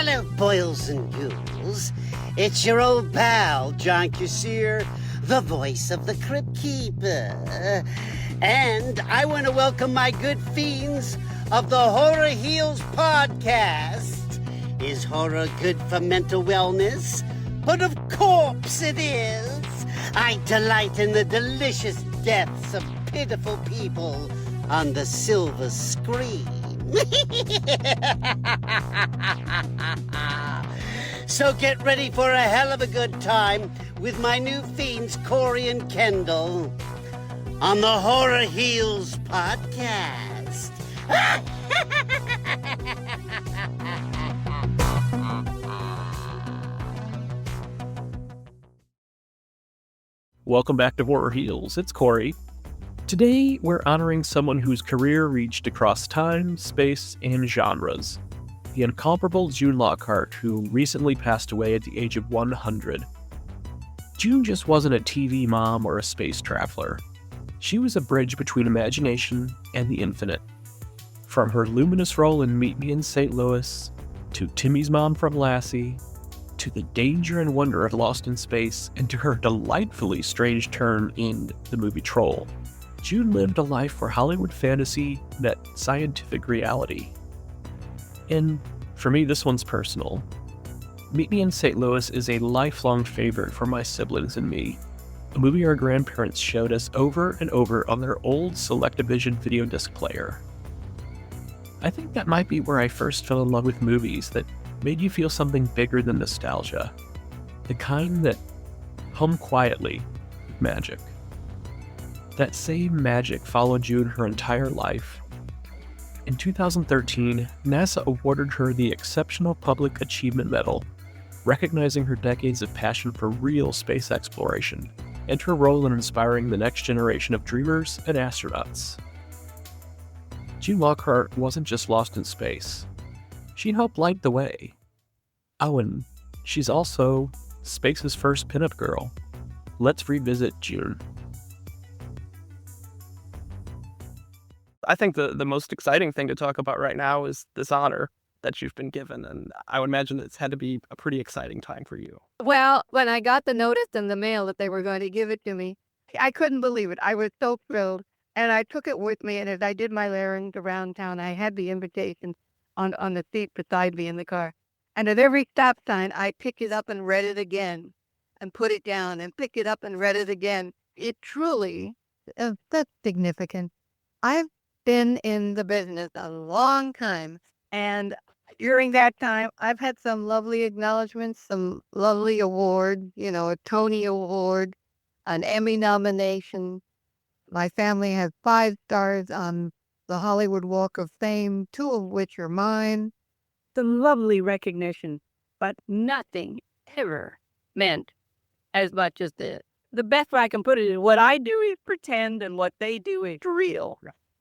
Hello, boils and ghouls. It's your old pal, John Kassir, the voice of the Crypt Keeper. And I want to welcome my good fiends of the Horror Heals podcast. Is horror good for mental wellness? But of course it is. I delight in the delicious deaths of pitiful people on the silver screen. So get ready for a hell of a good time with my new fiends, Corey and Kendall, on the Horror Heals podcast. Welcome back to Horror Heals. It's Corey. Today, we're honoring someone whose career reached across time, space, and genres. The incomparable June Lockhart, who recently passed away at the age of 100. June just wasn't a TV mom or a space traveler. She was a bridge between imagination and the infinite. From her luminous role in Meet Me in St. Louis, to Timmy's mom from Lassie, to the danger and wonder of Lost in Space, and to her delightfully strange turn in the movie Troll, June lived a life where Hollywood fantasy met scientific reality. And for me, this one's personal. Meet Me in St. Louis is a lifelong favorite for my siblings and me, a movie our grandparents showed us over and over on their old Select-A-Vision video disc player. I think that might be where I first fell in love with movies that made you feel something bigger than nostalgia, the kind that hum quietly with magic. That same magic followed June her entire life. In 2013, NASA awarded her the Exceptional Public Achievement Medal, recognizing her decades of passion for real space exploration and her role in inspiring the next generation of dreamers and astronauts. June Lockhart wasn't just lost in space. She helped light the way. Oh, and she's also space's first pinup girl. Let's revisit June. I think the most exciting thing to talk about right now is this honor that you've been given, and I would imagine it's had to be a pretty exciting time for you. Well, when I got the notice in the mail that they were going to give it to me, I couldn't believe it. I was so thrilled, and I took it with me, and as I did my errands around town, I had the invitation on the seat beside me in the car. And at every stop sign, I picked it up and read it again and put it down and picked it up and read it again. It truly, that's significant. I've been in the business a long time, and during that time, I've had some lovely acknowledgments, some lovely awards, a Tony Award, an Emmy nomination. My family has 5 stars on the Hollywood Walk of Fame, 2 of which are mine. Some lovely recognition, but nothing ever meant as much as this. The best way I can put it is what I do is pretend and what they do is real.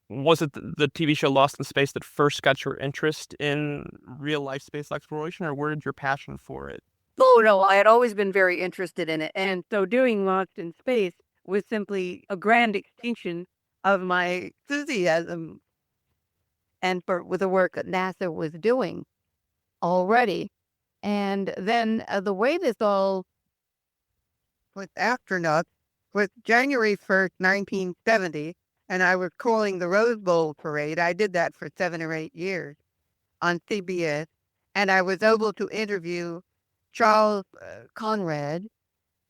Was it the TV show Lost in Space that first got your interest in real-life space exploration, or where did your passion for it? Oh, no, I had always been very interested in it. And so doing Lost in Space was simply a grand extension of my enthusiasm and with the work that NASA was doing already. And then the way this all with astronauts was January 1st, 1970, and I was calling the Rose Bowl parade. I did that for 7 or 8 years on CBS, and I was able to interview Charles Conrad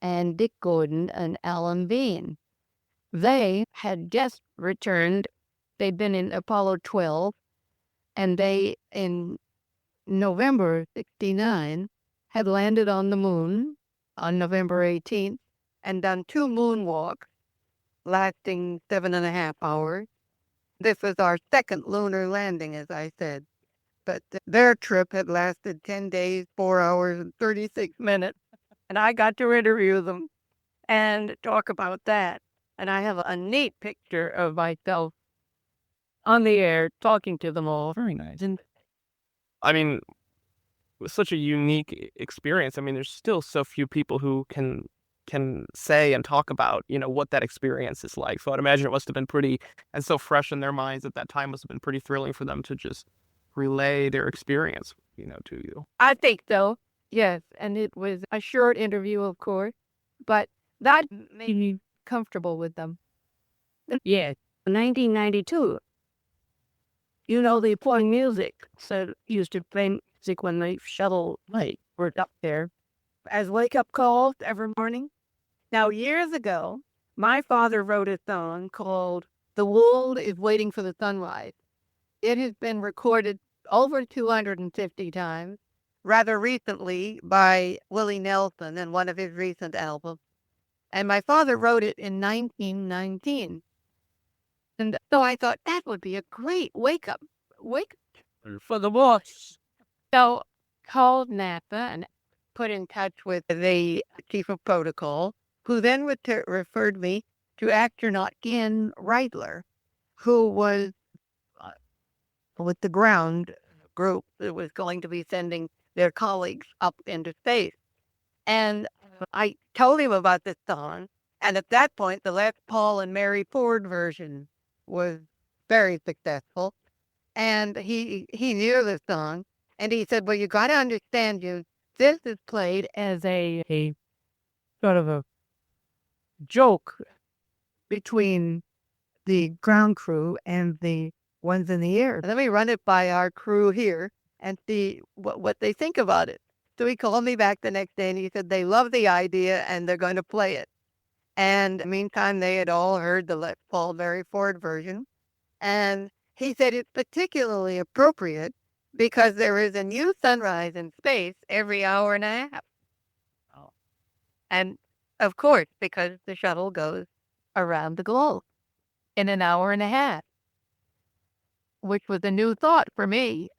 and Dick Gordon and Alan Bean. They had just returned. They'd been in Apollo 12, and they, in November 69, had landed on the moon on November 18th and done 2 moonwalks lasting 7.5 hours. This was our second lunar landing, as I said. But their trip had lasted 10 days, 4 hours, and 36 minutes. And I got to interview them and talk about that. And I have a neat picture of myself on the air talking to them all. Very nice. I mean, it was such a unique experience. I mean, there's still so few people who can say and talk about, what that experience is like. So I'd imagine it must have been pretty, and so fresh in their minds at that time, must have been pretty thrilling for them to just relay their experience, to you. I think so. Yes. And it was a short interview, of course, but that made me comfortable with them. Yes. 1992. They play music. So used to play music when the shuttle were up there as wake-up calls every morning. Now, years ago, my father wrote a song called "The World is Waiting for the Sunrise." It has been recorded over 250 times, rather recently by Willie Nelson in one of his recent albums. And my father wrote it in 1919. And so I thought that would be a great wake for the boss. So called NASA and put in touch with the chief of protocol, who then referred me to astronaut Ken Reidler, who was with the ground group that was going to be sending their colleagues up into space. And I told him about this song. And at that point, the Les Paul and Mary Ford version was very successful. And he knew the song. And he said, well, you got to understand, this is played as a sort of a joke between the ground crew and the ones in the air. Let me run it by our crew here and see what they think about it. So he called me back the next day and he said they love the idea and they're going to play it. And meantime, they had all heard the Les Paul Mary Ford version. And he said it's particularly appropriate because there is a new sunrise in space every hour and a half. Oh. And of course, because the shuttle goes around the globe in an hour and a half, which was a new thought for me.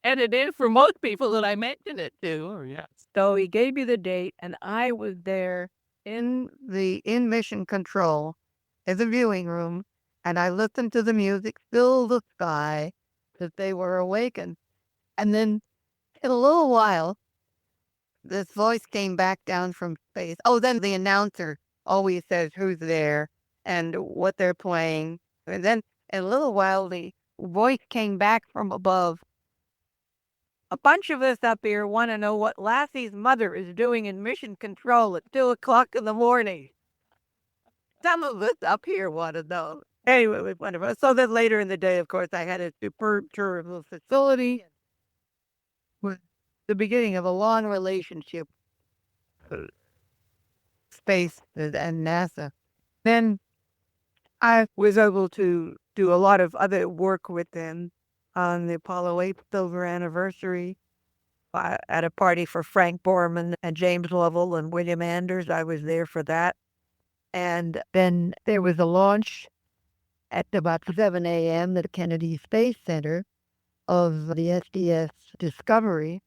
And it is for most people that I mentioned it to. Oh, yes. So he gave me the date, and I was there in mission control in the viewing room, and I listened to the music, fill the sky, that they were awakened. And then in a little while, this voice came back down from space. Oh, then the announcer always says who's there and what they're playing. And then in a little while, the voice came back from above. A bunch of us up here want to know what Lassie's mother is doing in mission control at 2:00 in the morning. Some of us up here want to know. Anyway, it was wonderful. So then later in the day, of course, I had a superb tour of the facility. With the beginning of a long relationship with space and NASA. Then I was able to do a lot of other work with them on the Apollo 8 silver anniversary at a party for Frank Borman and James Lovell and William Anders. I was there for that. And then there was a launch at about 7 a.m. at the Kennedy Space Center of the SDS Discovery.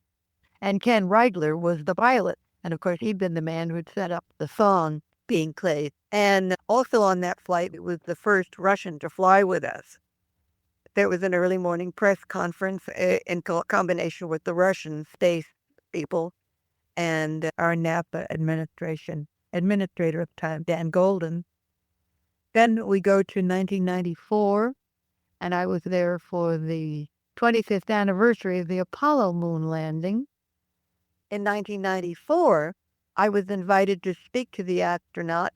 And Ken Reidler was the pilot. And of course, he'd been the man who'd set up the song being played. And also on that flight, it was the first Russian to fly with us. There was an early morning press conference in combination with the Russian space people and our NASA administrator at the time, Dan Golden. Then we go to 1994, and I was there for the 25th anniversary of the Apollo moon landing. In 1994, I was invited to speak to the astronauts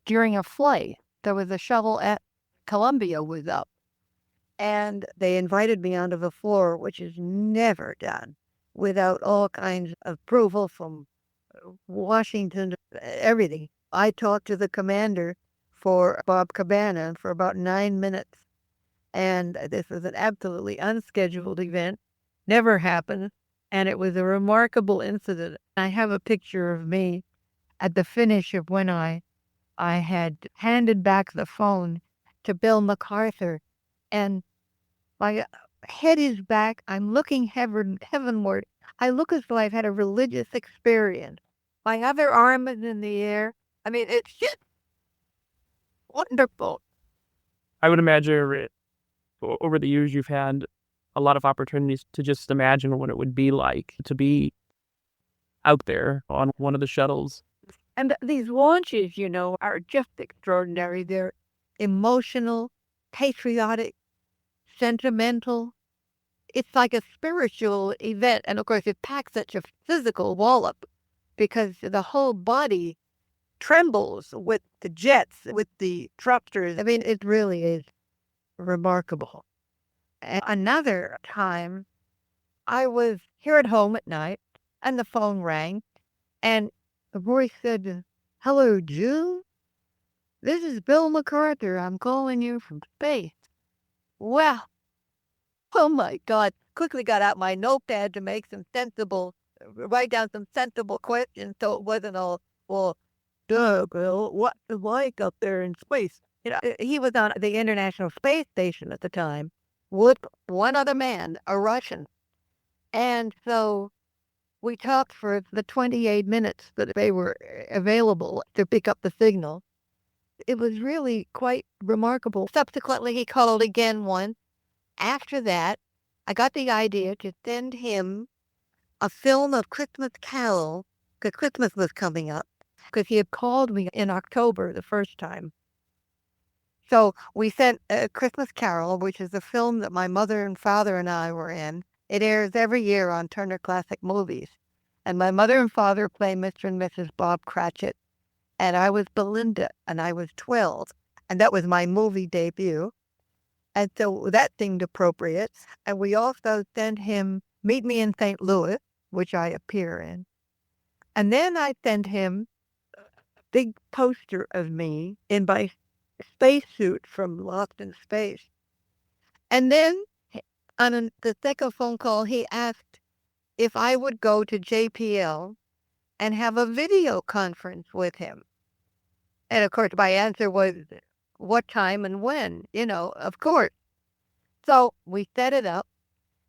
during a flight. There was a shuttle at Columbia was up, and they invited me onto the floor, which is never done without all kinds of approval from Washington, everything. I talked to the commander for Bob Cabana for about 9 minutes, and this was an absolutely unscheduled event, never happened. And it was a remarkable incident. I have a picture of me at the finish of when I had handed back the phone to Bill MacArthur. And my head is back. I'm looking heavenward. I look as though I've had a religious experience. My other arm is in the air. I mean, it's just wonderful. I would imagine over the years you've had a lot of opportunities to just imagine what it would be like to be out there on one of the shuttles. And these launches, are just extraordinary. They're emotional, patriotic, sentimental, it's like a spiritual event. And of course, it packs such a physical wallop because the whole body trembles with the jets, with the thrusters. I mean, it really is remarkable. And another time, I was here at home at night, and the phone rang, and the voice said, "Hello, June. This is Bill MacArthur. I'm calling you from space." Well, oh my God. Quickly got out my notepad to write down some sensible questions so it wasn't all, well, duh, Bill, what's it like up there in space? He was on the International Space Station at the time with one other man, a Russian. And so we talked for the 28 minutes that they were available to pick up the signal. It was really quite remarkable. Subsequently, he called again once. After that, I got the idea to send him a film of Christmas Carol, because Christmas was coming up, because he had called me in October the first time. So we sent a Christmas Carol, which is a film that my mother and father and I were in. It airs every year on Turner Classic Movies. And my mother and father play Mr. and Mrs. Bob Cratchit. And I was Belinda, and I was 12. And that was my movie debut. And so that seemed appropriate. And we also sent him Meet Me in St. Louis, which I appear in. And then I sent him a big poster of me in my spacesuit from Lost in Space. And then on the second phone call, he asked if I would go to JPL and have a video conference with him. And of course, my answer was, what time and when? Of course. So we set it up,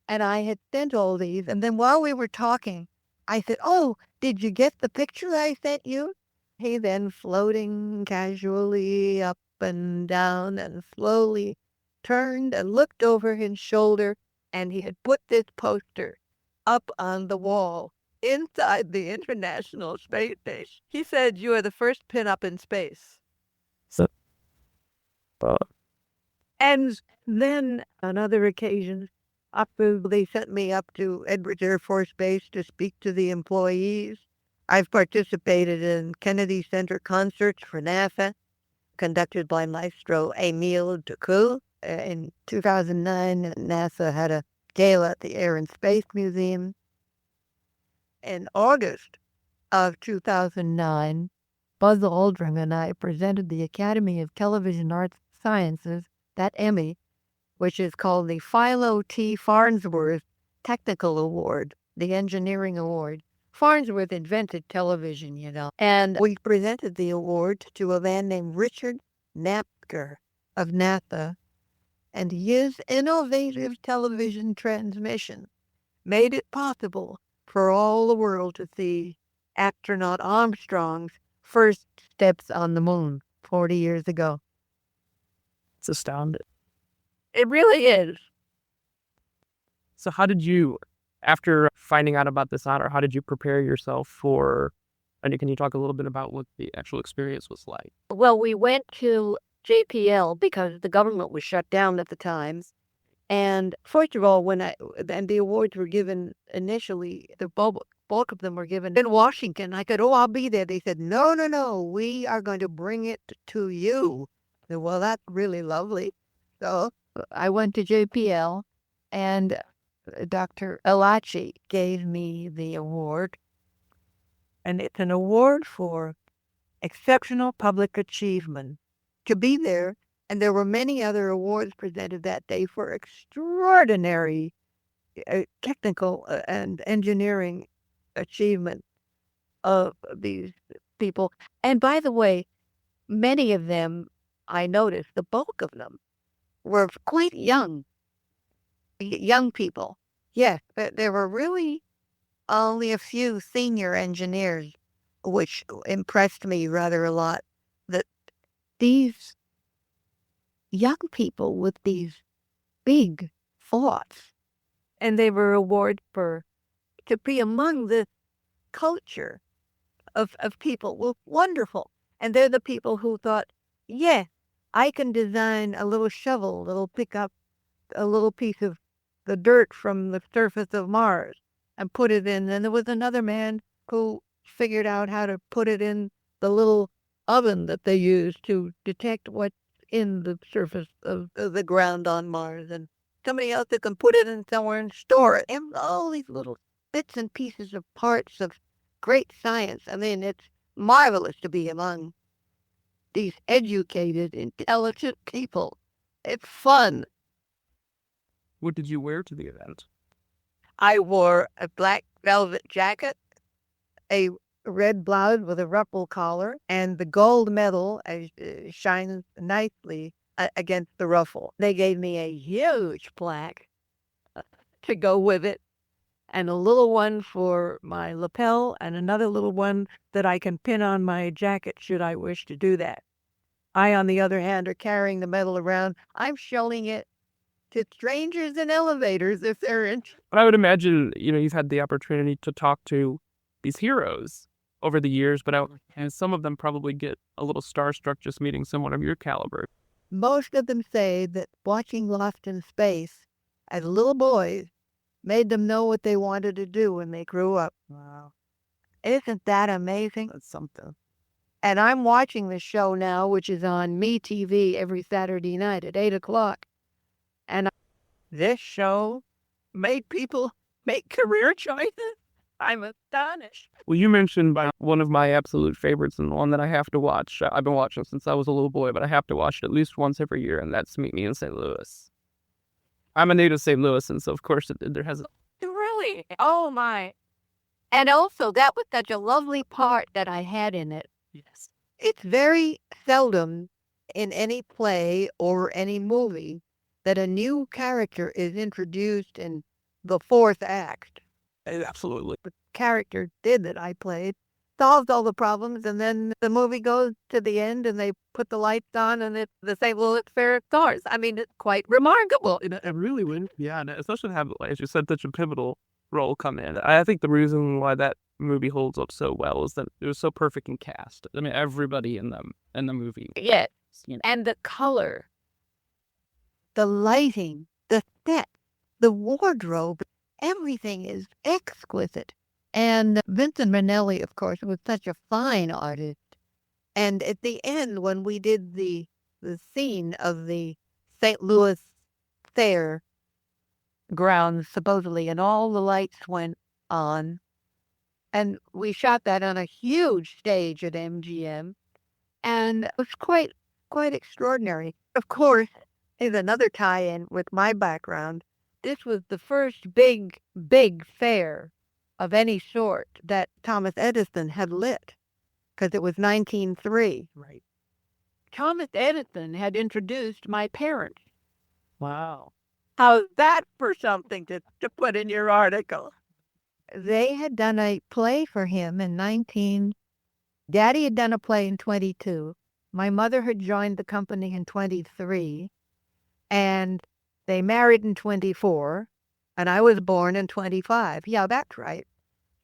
and I had sent all these. And then while we were talking, I said, "Oh, did you get the picture I sent you?" He then, floating casually up and down, and slowly turned and looked over his shoulder, and he had put this poster up on the wall inside the International Space Station. He said, "You are the first pin-up in space." So, And then on other occasions, they sent me up to Edwards Air Force Base to speak to the employees. I've participated in Kennedy Center concerts for NASA, conducted by Maestro Emile Ducoux. In 2009, NASA had a gala at the Air and Space Museum. In August of 2009, Buzz Aldrin and I presented the Academy of Television Arts and Sciences, that Emmy, which is called the Philo T. Farnsworth Technical Award, the Engineering Award. Farnsworth invented television, and we presented the award to a man named Richard Knapker of NASA, and his innovative television transmission made it possible for all the world to see astronaut Armstrong's first steps on the moon 40 years ago. it's astounding. It really is. So how did you, after finding out about this honor, how did you prepare yourself for, and can you talk a little bit about what the actual experience was like? Well, we went to JPL because the government was shut down at the time. And first of all, and the awards were given initially, the bulk of them were given in Washington. I said, "Oh, I'll be there." They said, "No, no, no, we are going to bring it to you." I said, "Well, that's really lovely." So I went to JPL, and Dr. Lassie gave me the award. And it's an award for exceptional public achievement. To be there, and there were many other awards presented that day for extraordinary technical and engineering achievement of these people. And by the way, many of them, I noticed, the bulk of them were quite young people. Yes, but there were really only a few senior engineers, which impressed me rather a lot, that these young people with these big thoughts, and they were awarded to be among this culture of people was wonderful. And they're the people who thought, yeah, I can design a little shovel that'll pick up a little piece of the dirt from the surface of Mars and put it in. And there was another man who figured out how to put it in the little oven that they use to detect what's in the surface of the ground on Mars. And somebody else that can put it in somewhere and store it. And all these little bits and pieces of parts of great science. I mean, it's marvelous to be among these educated, intelligent people. It's fun. What did you wear to the event? I wore a black velvet jacket, a red blouse with a ruffle collar, and the gold medal shines nicely against the ruffle. They gave me a huge plaque to go with it, and a little one for my lapel, and another little one that I can pin on my jacket should I wish to do that. I, on the other hand, are carrying the medal around. I'm showing it to strangers in elevators if they're interested. But I would imagine, you've had the opportunity to talk to these heroes over the years, but and some of them probably get a little starstruck just meeting someone of your caliber. Most of them say that watching Lost in Space as little boys made them know what they wanted to do when they grew up. Wow. Isn't that amazing? That's something. And I'm watching this show now, which is on MeTV every Saturday night at 8 o'clock. And this show made people make career choices. I'm astonished. Well, you mentioned one of my absolute favorites and the one that I have to watch. I've been watching since I was a little boy, but I have to watch it at least once every year, and that's Meet Me in St. Louis. I'm a native St. Louis, and so of course there has. Really? Oh my! And also, that was such a lovely part that I had in it. Yes. It's very seldom in any play or any movie that a new character is introduced in the fourth act. Absolutely. The character that I played solves all the problems, and then the movie goes to the end, and they put the lights on, and the St. Louis Fair starts. I mean, it's quite remarkable. It really would. Yeah, and especially have, as you said, such a pivotal role come in. I think the reason why that movie holds up so well is that it was so perfect in cast. I mean, everybody in the movie. Yes, and the color, the lighting, the set, the wardrobe, everything is exquisite. And Vincent Minnelli, of course, was such a fine artist. And at the end, when we did the scene of the St. Louis Fair grounds, supposedly, and all the lights went on, and we shot that on a huge stage at MGM, and it was quite extraordinary. Of course, there's another tie-in with my background. This was the first big fair of any sort that Thomas Edison had lit, because it was 1903. Right. Thomas Edison had introduced my parents. Wow. How's that for something to put in your article? They had done a play for him in Daddy had done a play in 22. My mother had joined the company in 23. And they married in 24. And I was born in 25. Yeah, that's right.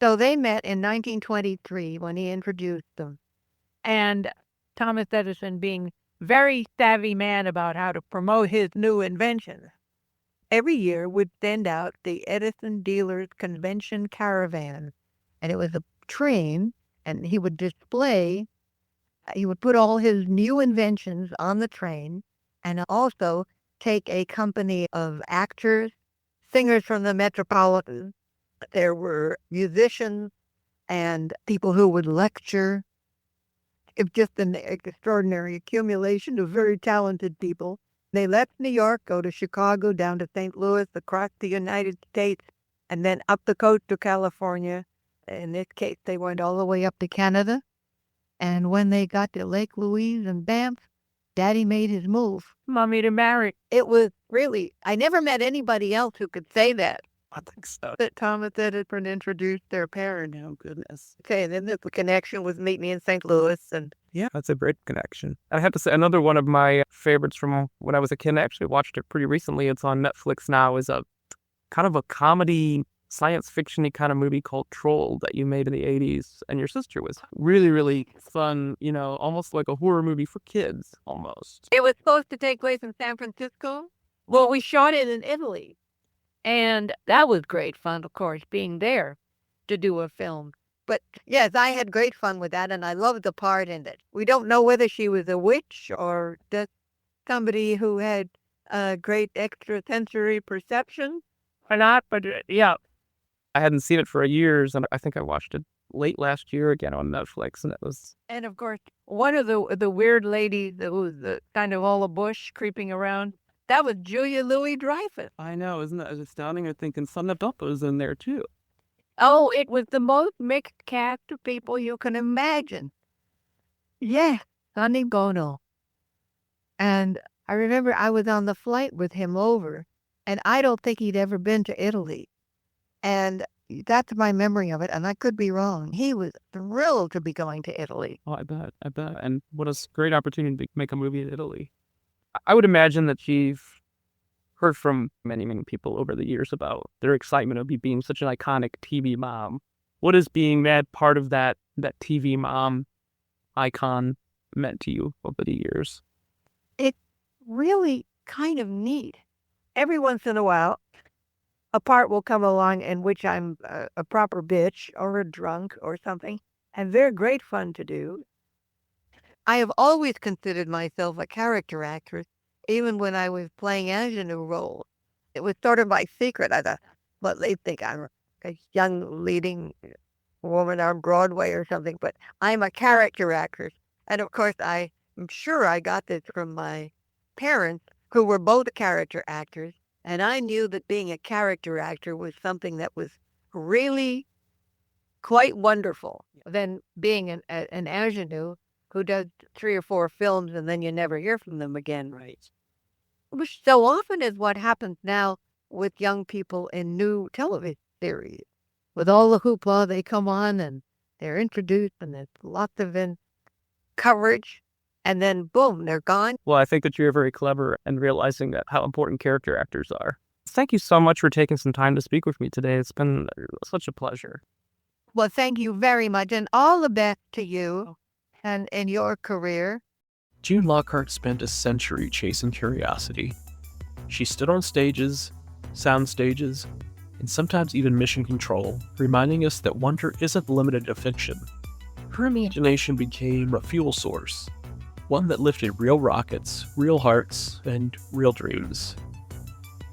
So they met in 1923 when he introduced them. And Thomas Edison, being very savvy man about how to promote his new invention, every year would send out the Edison Dealers Convention Caravan. And it was a train, and he would put all his new inventions on the train, and also take a company of actors, singers from the Metropolitan. There were musicians and people who would lecture. It's just an extraordinary accumulation of very talented people. They left New York, go to Chicago, down to St. Louis, across the United States, and then up the coast to California. In this case, they went all the way up to Canada. And when they got to Lake Louise and Banff, Daddy made his move. Mommy to marry. It was really, I never met anybody else who could say that. I think so. That Thomas Edison introduced their parent. Oh, goodness. Okay, and then the connection was Meet Me in St. Louis. And yeah, that's a great connection. I have to say, another one of my favorites from when I was a kid, I actually watched it pretty recently. It's on Netflix now, is a kind of a comedy, science fiction-y kind of movie called Troll that you made in the 80s. And your sister was really, really fun, almost like a horror movie for kids, almost. it was supposed to take place in San Francisco. Well, we shot it in Italy. And that was great fun, of course, being there to do a film. But yes, I had great fun with that, and I loved the part in it. We don't know whether she was a witch or just somebody who had a great extrasensory perception or not, but yeah. I hadn't seen it for years, and I think I watched it late last year again on Netflix, and it was And of course, one of the weird ladies that was kind of all a bush creeping around, that was Julia Louis-Dreyfus. I know, isn't that astounding? I think, and Son was in there too. Oh, it was the most mixed cast of people you can imagine. Yeah, Sonny Bono. And I remember I was on the flight with him over, and I don't think he'd ever been to Italy. And that's my memory of it, and I could be wrong. He was thrilled to be going to Italy. Oh, I bet. And what a great opportunity to make a movie in Italy. I would imagine that you've heard from many, many people over the years about their excitement of you being such an iconic TV mom. What has being that part of that TV mom icon meant to you over the years? It's really kind of neat. Every once in a while, a part will come along in which I'm a proper bitch or a drunk or something, and they're great fun to do. I have always considered myself a character actress, even when I was playing ingenue roles. It was sort of my secret. I thought, well, they think I'm a young leading woman on Broadway or something, but I'm a character actress. And of course, I'm sure I got this from my parents, who were both character actors. And I knew that being a character actor was something that was really quite wonderful than being an ingenue who does 3 or 4 films and then you never hear from them again. Right. Which so often is what happens now with young people in new television series. With all the hoopla, they come on and they're introduced and there's lots of coverage. And then, boom, they're gone. Well, I think that you're very clever in realizing that how important character actors are. Thank you so much for taking some time to speak with me today. It's been such a pleasure. Well, thank you very much, and all the best to you and in your career. June Lockhart spent a century chasing curiosity. She stood on stages, soundstages, and sometimes even mission control, reminding us that wonder isn't limited to fiction. Her imagination became a fuel source, one that lifted real rockets, real hearts, and real dreams.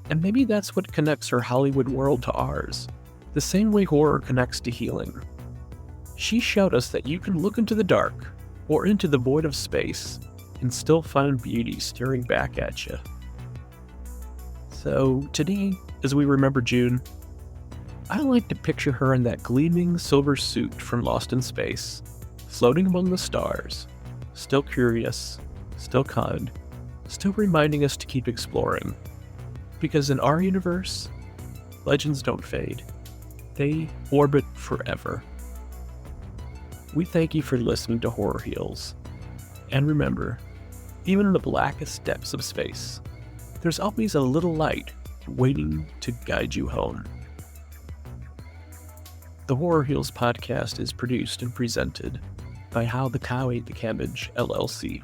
And maybe that's what connects her Hollywood world to ours, the same way horror connects to healing. She showed us that you can look into the dark, or into the void of space, and still find beauty staring back at you. So today, as we remember June, I like to picture her in that gleaming silver suit from Lost in Space, floating among the stars, still curious, still kind, still reminding us to keep exploring. Because in our universe, legends don't fade. They orbit forever. We thank you for listening to Horror Heals. And remember, even in the blackest depths of space, there's always a little light waiting to guide you home. The Horror Heals podcast is produced and presented by How the Cow Ate the Cabbage, LLC.